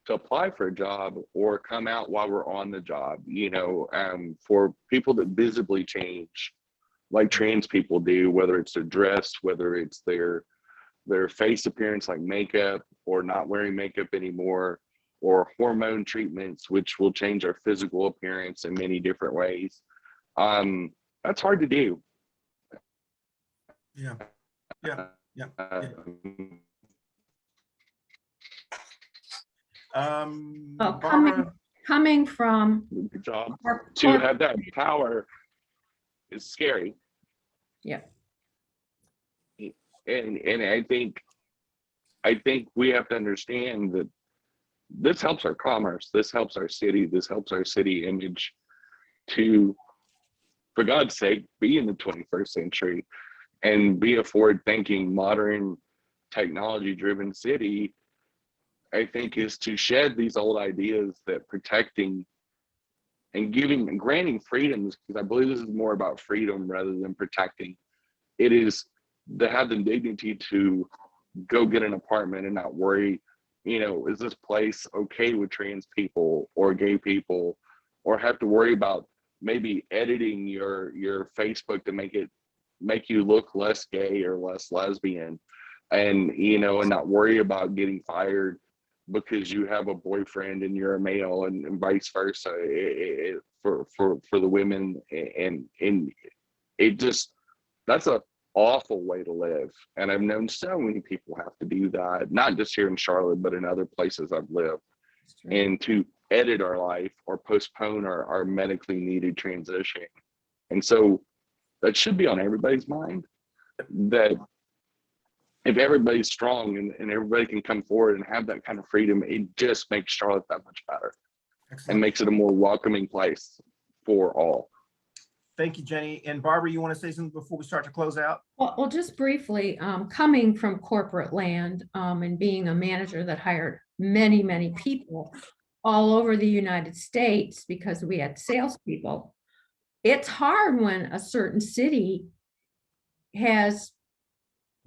to apply for a job or come out while we're on the job, you know, for people that visibly change, like trans people do, whether it's their dress, whether it's their face appearance, like makeup, or not wearing makeup anymore, or hormone treatments, which will change our physical appearance in many different ways. That's hard to do.
Yeah.
Coming from
job to have that power is scary.
Yeah.
And I think we have to understand that this helps our commerce, this helps our city, this helps our city image to, for God's sake, be in the 21st century and be a forward-thinking, modern, technology-driven city. I think is to shed these old ideas that protecting and giving and granting freedoms, because I believe this is more about freedom rather than protecting. It is to have the dignity to go get an apartment and not worry, you know, is this place okay with trans people or gay people, or have to worry about maybe editing your Facebook to make you look less gay or less lesbian, and, you know, and not worry about getting fired because you have a boyfriend and you're a male, and vice versa for the women. And it just, that's a awful way to live. And I've known so many people have to do that, not just here in Charlotte, but in other places I've lived. And to edit our life or postpone our medically needed transition. And so that should be on everybody's mind, that if everybody's strong and everybody can come forward and have that kind of freedom, it just makes Charlotte that much better.
Excellent.
And makes it a more welcoming place for all.
Thank you, Jenny. And Barbara, you want to say something before we start to close out?
Well, just briefly, coming from corporate land and being a manager that hired many, many people all over the United States because we had salespeople, it's hard when a certain city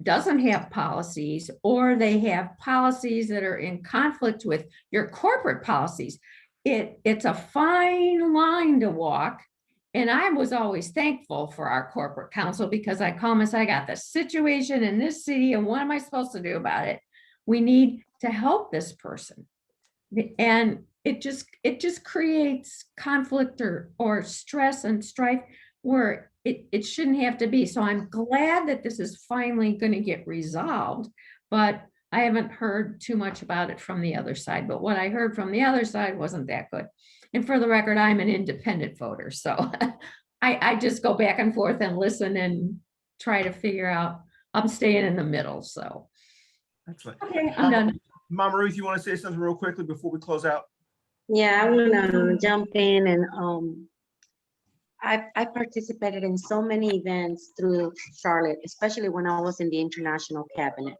doesn't have policies, or they have policies that are in conflict with your corporate policies. It's a fine line to walk. And I was always thankful for our corporate counsel, because I call them and say, I got this situation in this city, and what am I supposed to do about it? We need to help this person. And it just creates conflict or stress and strife where it shouldn't have to be. So I'm glad that this is finally going to get resolved, but I haven't heard too much about it from the other side. But what I heard from the other side wasn't that good. And for the record, I'm an independent voter. So I just go back and forth and listen and try to figure out. I'm staying in the middle. So.
Excellent.
Okay, I'm done.
Mama Ruth, you want to say something real quickly before we close out?
Yeah, I want to jump in, and I participated in so many events through Charlotte, especially when I was in the international cabinet.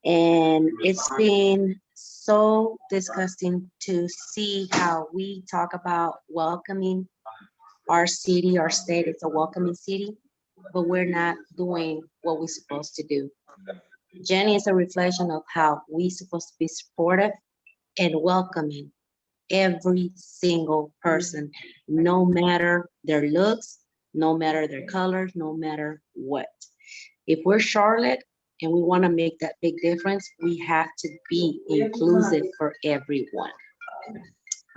And it's been so disgusting to see how we talk about welcoming our city, our state. It's a welcoming city, but we're not doing what we're supposed to do. Jenny is a reflection of how we're supposed to be supportive and welcoming every single person, no matter their looks, no matter their colors, no matter what. If we're Charlotte and we want to make that big difference, we have to be inclusive for everyone.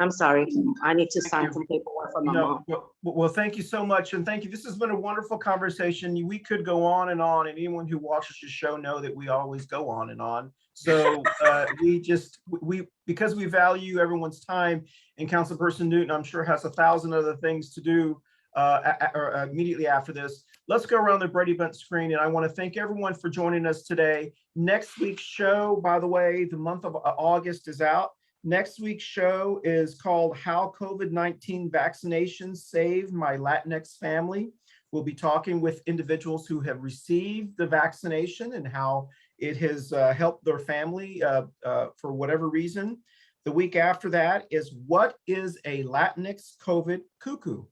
I'm sorry, I need to sign some paperwork for my mom.
Well, thank you so much. And thank you. This has been a wonderful conversation. We could go on, and anyone who watches the show know that we always go on and on. So because we value everyone's time, and Councilperson Newton, I'm sure, has 1,000 other things to do immediately after this. Let's go around the Brady Bunch screen, and I want to thank everyone for joining us today. Next week's show, by the way, the month of August is out. Next week's show is called How COVID-19 Vaccinations Saved My Latinx Family. We'll be talking with individuals who have received the vaccination and how it has helped their family for whatever reason. The week after that is what is a Latinx COVID cuckoo?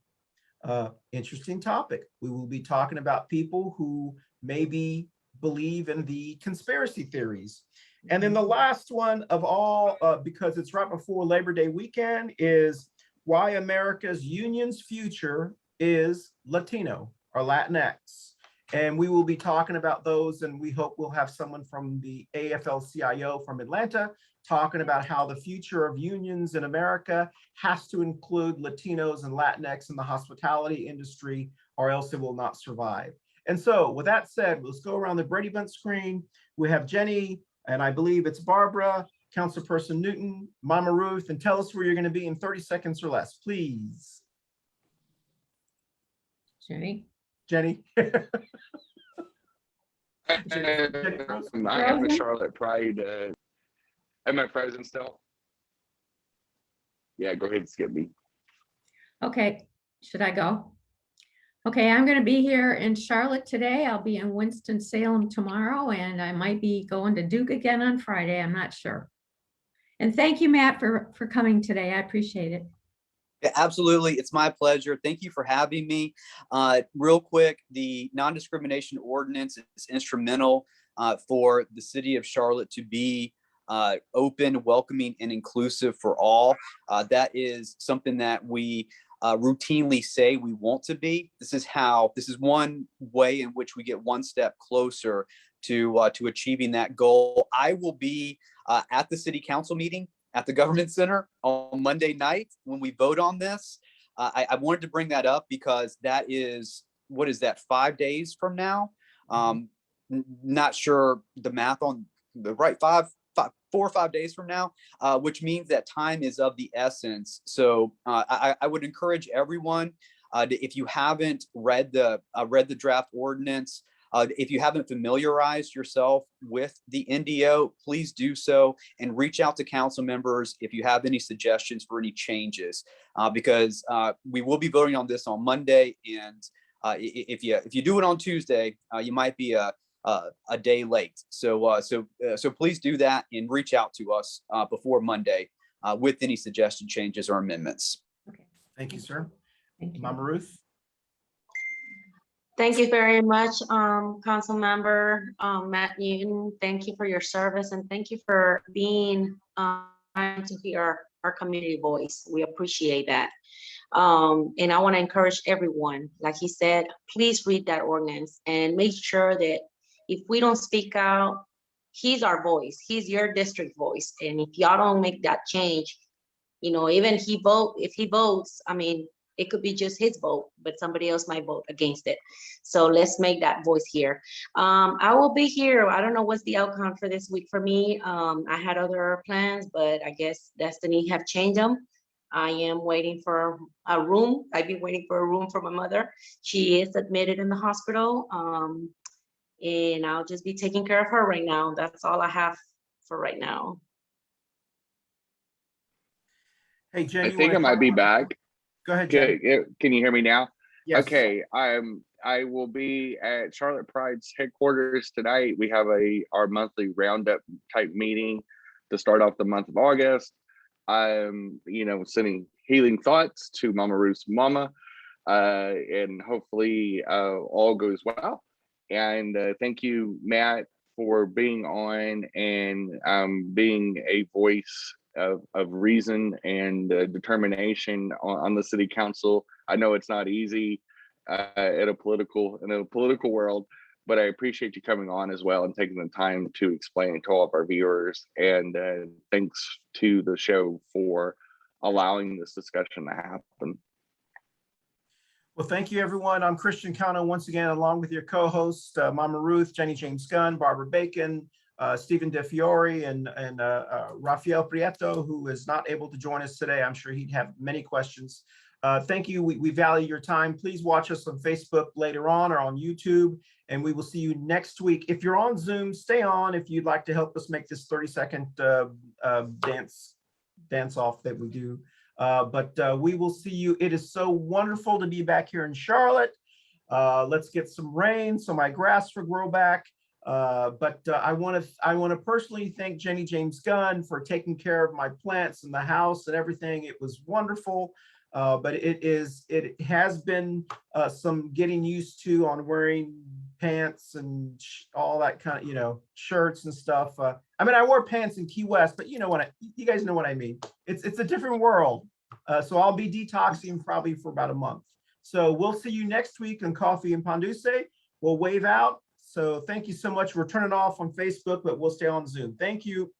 Interesting topic. We will be talking about people who maybe believe in the conspiracy theories. And then the last one of all, because it's right before Labor Day weekend, is why America's union's future is Latino or Latinx. And we will be talking about those, and we hope we'll have someone from the AFL-CIO from Atlanta talking about how the future of unions in America has to include Latinos and Latinx in the hospitality industry, or else it will not survive. And so with that said, let's go around the Brady Bunch screen. We have Jenny, and I believe it's Barbara, Councilperson Newton, Mama Ruth, and tell us where you're going to be in 30 seconds or less, please.
Jenny.
Jenny.
I am a Charlotte Pride. Am I frozen still? Yeah, go ahead and skip me.
Okay, should I go? Okay, I'm going to be here in Charlotte today. I'll be in Winston-Salem tomorrow, and I might be going to Duke again on Friday. I'm not sure. And thank you, Matt, for coming today. I appreciate it.
Yeah, absolutely. It's my pleasure. Thank you for having me. Real quick, the non-discrimination ordinance is instrumental for the city of Charlotte to be open, welcoming, and inclusive for all. That is something that we routinely say we want to be. This is one way in which we get one step closer to achieving that goal. I will be at the city council meeting at the government center on Monday night when we vote on this. I wanted to bring that up because that is, what is that, 5 days from now? Not sure the math on the right 4 or 5 days from now, which means that time is of the essence. So I would encourage everyone, if you haven't read the draft ordinance, if you haven't familiarized yourself with the NDO, please do so and reach out to council members if you have any suggestions for any changes, because we will be voting on this on Monday. And if you do it on Tuesday, you might be a day late. So please do that and reach out to us before Monday with any suggested changes or amendments.
Okay,
Thank you, sir.
thank you.
Mama Ruth?
Thank you very much, Council Member Matt Newton. Thank you for your service and thank you for being trying to hear our community voice. We appreciate that. And I want to encourage everyone, like he said, please read that ordinance and make sure that if we don't speak out, he's our voice. He's your district voice. And if y'all don't make that change, you know, even if he votes, I mean, it could be just his vote, but somebody else might vote against it. So let's make that voice here. I will be here. I don't know what's the outcome for this week for me. I had other plans, but I guess destiny have changed them. I am waiting for a room. I've been waiting for a room for my mother. She is admitted in the hospital. And I'll just be taking care of her right now. That's all I have for right now.
Hey, Jen,
I think I might be back.
Go ahead, Jen.
Can you hear me now?
Yes.
Okay, I will be at Charlotte Pride's headquarters tonight. We have our monthly roundup type meeting to start off the month of August. I'm, sending healing thoughts to Mama Ruth's mama, and hopefully all goes well. And thank you, Matt, for being on and being a voice of reason and determination on the city council. I know it's not easy in a political world, but I appreciate you coming on as well and taking the time to explain to all of our viewers. And thanks to the show for allowing this discussion to happen.
Well, thank you, everyone. I'm Christian Cano once again, along with your co-hosts, Mama Ruth, Jenny-Jaymes Gunn, Barbara Bacon, Stephen DeFiore, and Rafael Prieto, who is not able to join us today. I'm sure he'd have many questions. Thank you. We value your time. Please watch us on Facebook later on or on YouTube, and we will see you next week. If you're on Zoom, stay on if you'd like to help us make this 30-second dance off that we do. But we will see you. It is so wonderful to be back here in Charlotte. Let's get some rain so my grass will grow back. But I want to personally thank Jenny-Jaymes Gunn for taking care of my plants in the house and everything. It was wonderful. But it has been some getting used to on wearing pants and all that kind of, shirts and stuff. I mean, I wore pants in Key West, but you guys know what I mean. It's a different world. So I'll be detoxing probably for about a month. So we'll see you next week on Coffee Pan Dulce. We'll wave out. So thank you so much. We're turning off on Facebook, but we'll stay on Zoom. Thank you.